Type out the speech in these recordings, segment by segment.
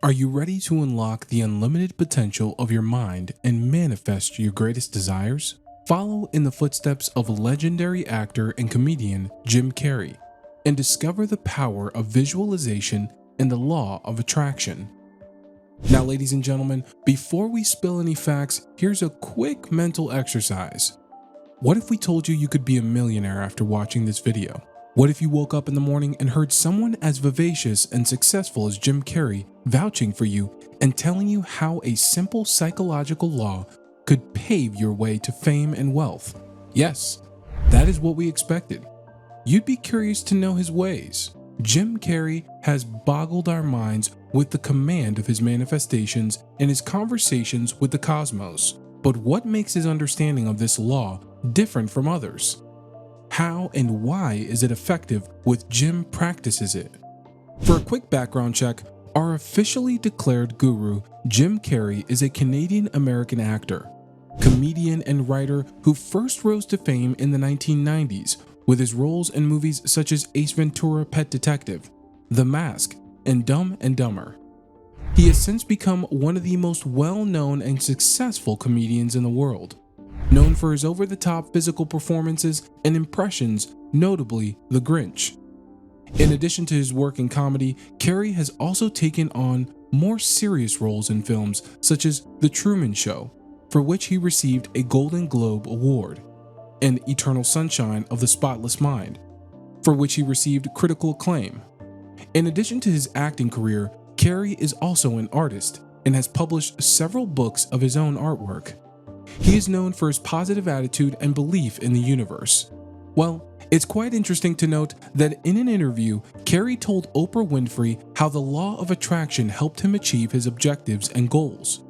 Are you ready to unlock the unlimited potential of your mind and manifest your greatest desires? Follow in the footsteps of legendary actor and comedian Jim Carrey and discover the power of visualization and the law of attraction. Now, ladies and gentlemen, before we spill any facts, here's a quick mental exercise. What if we told you could be a millionaire after watching this video? What if you woke up in the morning and heard someone as vivacious and successful as Jim Carrey vouching for you and telling you how a simple psychological law could pave your way to fame and wealth? Yes, that is what we expected. You'd be curious to know his ways. Jim Carrey has boggled our minds with the command of his manifestations and his conversations with the cosmos. But what makes his understanding of this law different from others? How and why is it effective with Jim practices it? For a quick background check, our officially declared guru, Jim Carrey, is a Canadian-American actor, comedian, and writer who first rose to fame in the 1990s with his roles in movies such as Ace Ventura: Pet Detective, The Mask, and Dumb and Dumber. He has since become one of the most well-known and successful comedians in the world, known for his over-the-top physical performances and impressions, notably The Grinch. In addition to his work in comedy, Carrey has also taken on more serious roles in films such as The Truman Show, for which he received a Golden Globe Award, and Eternal Sunshine of the Spotless Mind, for which he received critical acclaim. In addition to his acting career, Carrey is also an artist and has published several books of his own artwork. He is known for his positive attitude and belief in the universe. Well, it's quite interesting to note that in an interview, Carrey told Oprah Winfrey how the law of attraction helped him achieve his objectives and goals.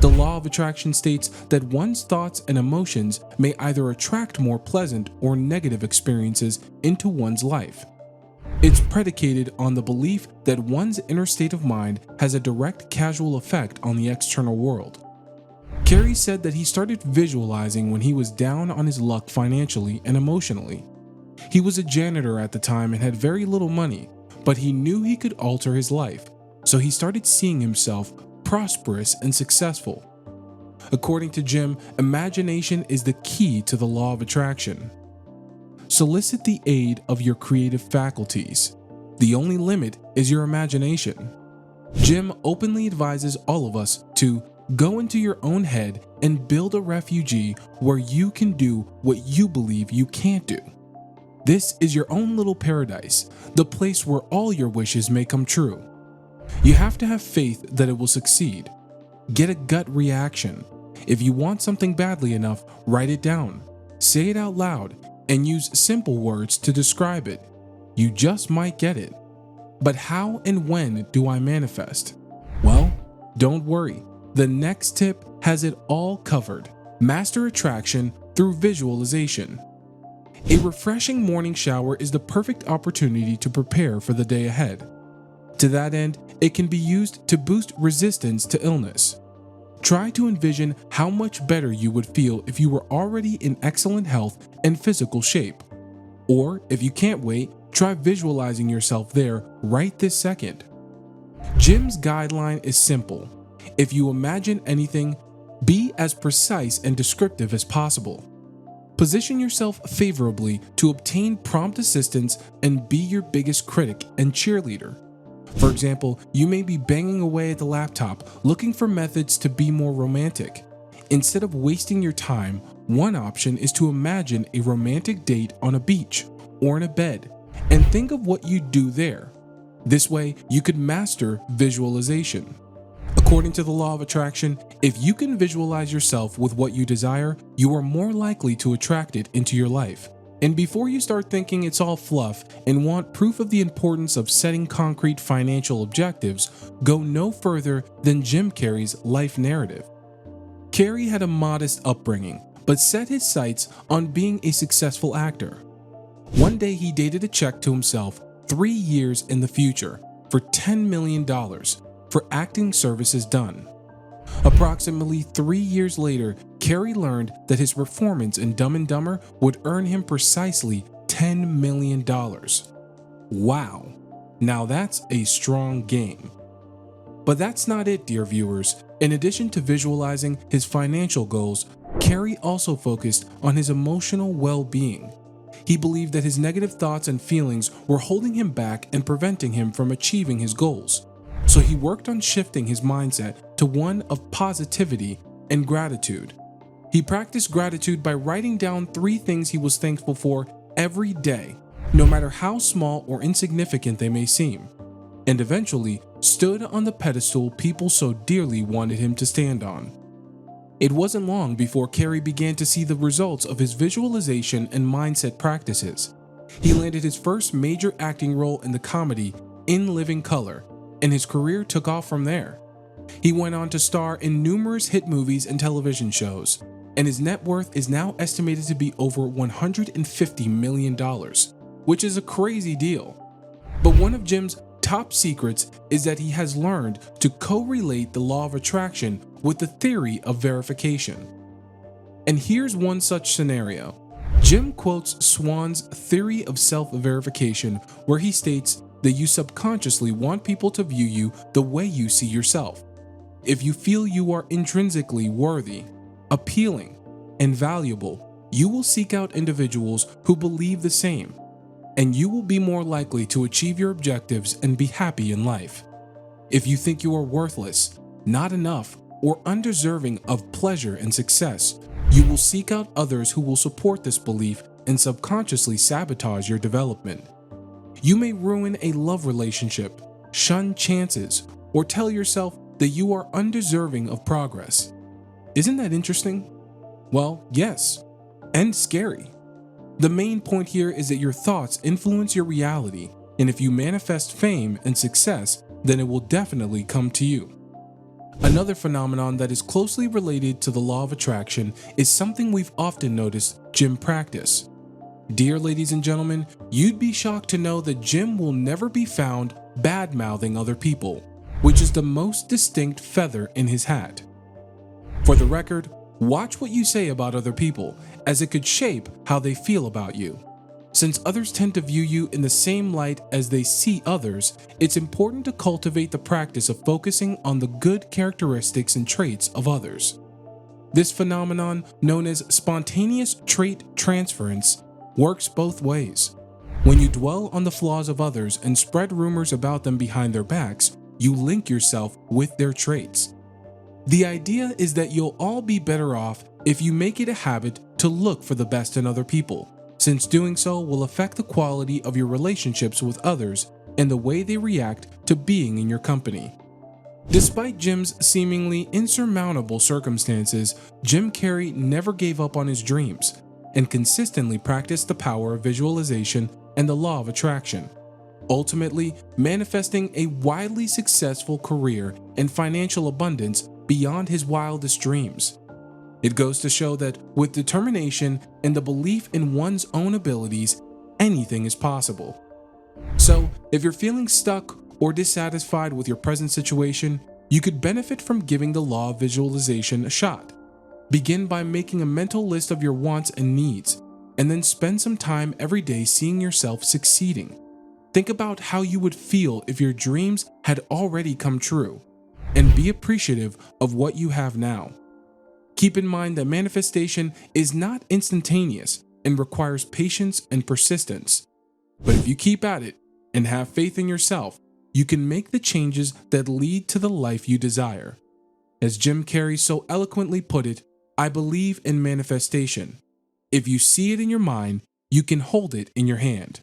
The law of attraction states that one's thoughts and emotions may either attract more pleasant or negative experiences into one's life. It's predicated on the belief that one's inner state of mind has a direct causal effect on the external world. Carrey said that he started visualizing when he was down on his luck financially and emotionally. He was a janitor at the time and had very little money, but he knew he could alter his life, so he started seeing himself prosperous and successful. According to Jim, imagination is the key to the law of attraction. Solicit the aid of your creative faculties. The only limit is your imagination. Jim openly advises all of us to go into your own head and build a refugee where you can do what you believe you can't do. This is your own little paradise, the place where all your wishes may come true. You have to have faith that it will succeed. Get a gut reaction. If you want something badly enough, write it down, say it out loud, and use simple words to describe it. You just might get it. But how and when do I manifest? Well, don't worry. The next tip has it all covered. Master attraction through visualization. A refreshing morning shower is the perfect opportunity to prepare for the day ahead. To that end, it can be used to boost resistance to illness. Try to envision how much better you would feel if you were already in excellent health and physical shape. Or, if you can't wait, try visualizing yourself there right this second. Jim's guideline is simple. If you imagine anything, be as precise and descriptive as possible. Position yourself favorably to obtain prompt assistance and be your biggest critic and cheerleader. For example, you may be banging away at the laptop looking for methods to be more romantic. Instead of wasting your time, one option is to imagine a romantic date on a beach or in a bed and think of what you'd do there. This way, you could master visualization. According to the law of attraction, if you can visualize yourself with what you desire, you are more likely to attract it into your life. And before you start thinking it's all fluff and want proof of the importance of setting concrete financial objectives, go no further than Jim Carrey's life narrative. Carrey had a modest upbringing, but set his sights on being a successful actor. One day he dated a check to himself 3 years in the future for $10 million for acting services done. Approximately 3 years later, Carrey learned that his performance in Dumb and Dumber would earn him precisely $10 million. Wow, now that's a strong game. But that's not it, dear viewers. In addition to visualizing his financial goals, Carrey also focused on his emotional well-being. He believed that his negative thoughts and feelings were holding him back and preventing him from achieving his goals. So he worked on shifting his mindset to one of positivity and gratitude. He practiced gratitude by writing down 3 things he was thankful for every day, no matter how small or insignificant they may seem, and eventually stood on the pedestal people so dearly wanted him to stand on. It wasn't long before Carrey began to see the results of his visualization and mindset practices. He landed his first major acting role in the comedy In Living Color, and his career took off from there. He went on to star in numerous hit movies and television shows, and his net worth is now estimated to be over $150 million, which is a crazy deal. But one of Jim's top secrets is that he has learned to correlate the law of attraction with the theory of verification. And here's one such scenario. Jim quotes Swan's theory of self-verification, where he states that you subconsciously want people to view you the way you see yourself. If you feel you are intrinsically worthy, appealing, and valuable, you will seek out individuals who believe the same, and you will be more likely to achieve your objectives and be happy in life. If you think you are worthless, not enough, or undeserving of pleasure and success, you will seek out others who will support this belief and subconsciously sabotage your development. You may ruin a love relationship, shun chances, or tell yourself that you are undeserving of progress. Isn't that interesting? Well, yes, and scary. The main point here is that your thoughts influence your reality, and if you manifest fame and success, then it will definitely come to you. Another phenomenon that is closely related to the law of attraction is something we've often noticed Jim practice. Dear ladies and gentlemen, you'd be shocked to know that Jim will never be found bad-mouthing other people, which is the most distinct feather in his hat. For the record, watch what you say about other people, as it could shape how they feel about you. Since others tend to view you in the same light as they see others, it's important to cultivate the practice of focusing on the good characteristics and traits of others. This phenomenon, known as spontaneous trait transference, works both ways. When you dwell on the flaws of others and spread rumors about them behind their backs, you link yourself with their traits. The idea is that you'll all be better off if you make it a habit to look for the best in other people, since doing so will affect the quality of your relationships with others and the way they react to being in your company. Despite Jim's seemingly insurmountable circumstances, Jim Carrey never gave up on his dreams and consistently practiced the power of visualization and the law of attraction, ultimately manifesting a widely successful career and financial abundance beyond his wildest dreams. It goes to show that with determination and the belief in one's own abilities, anything is possible. So, if you're feeling stuck or dissatisfied with your present situation, you could benefit from giving the law of visualization a shot. Begin by making a mental list of your wants and needs, and then spend some time every day seeing yourself succeeding. Think about how you would feel if your dreams had already come true, and be appreciative of what you have now. Keep in mind that manifestation is not instantaneous and requires patience and persistence. But if you keep at it and have faith in yourself, you can make the changes that lead to the life you desire. As Jim Carrey so eloquently put it, I believe in manifestation. If you see it in your mind, you can hold it in your hand.